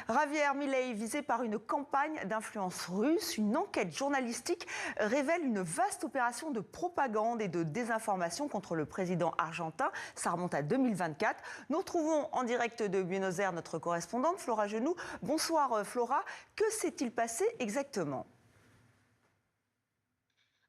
Javier Milei visé par une campagne d'influence russe. Une enquête journalistique révèle une vaste opération de propagande et de désinformation contre le président argentin. Ça remonte à 2024. Nous retrouvons en direct de Buenos Aires notre correspondante Flora Genoux. Bonsoir Flora, que s'est-il passé exactement ?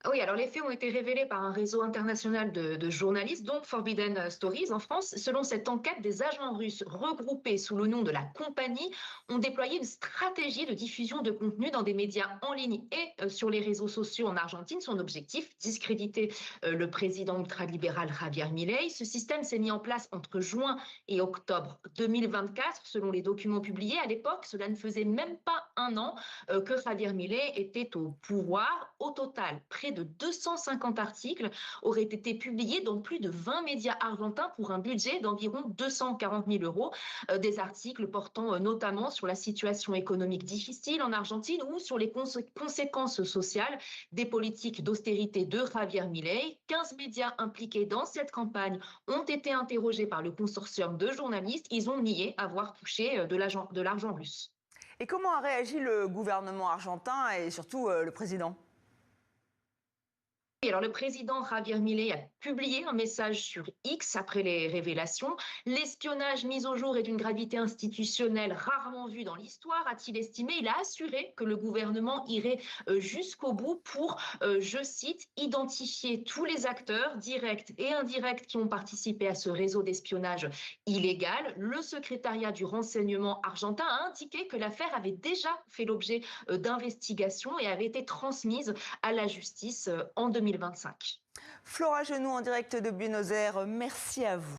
Oui, alors les faits ont été révélés par un réseau international de journalistes, donc Forbidden Stories en France. Selon cette enquête, des agents russes regroupés sous le nom de la compagnie ont déployé une stratégie de diffusion de contenu dans des médias en ligne et sur les réseaux sociaux en Argentine. Son objectif, discréditer le président ultralibéral Javier Milei. Ce système s'est mis en place entre juin et octobre 2024, selon les documents publiés. À l'époque, cela ne faisait même pas un an que Javier Milei était au pouvoir. Au total, près de 250 articles auraient été publiés dans plus de 20 médias argentins pour un budget d'environ 240 000 euros. Des articles portant notamment sur la situation économique difficile en Argentine ou sur les conséquences sociales des politiques d'austérité de Javier Milei. 15 médias impliqués dans cette campagne ont été interrogés par le consortium de journalistes. Ils ont nié avoir touché de l'argent russe. Et comment a réagi le gouvernement argentin et surtout le président ? Alors, le président Javier Milei a publié un message sur X après les révélations. L'espionnage mis au jour est d'une gravité institutionnelle rarement vue dans l'histoire, a-t-il estimé. Il a assuré que le gouvernement irait jusqu'au bout pour, je cite, identifier tous les acteurs directs et indirects qui ont participé à ce réseau d'espionnage illégal. Le secrétariat du renseignement argentin a indiqué que l'affaire avait déjà fait l'objet d'investigations et avait été transmise à la justice en 2025. Flora Genoux en direct de Buenos Aires, merci à vous.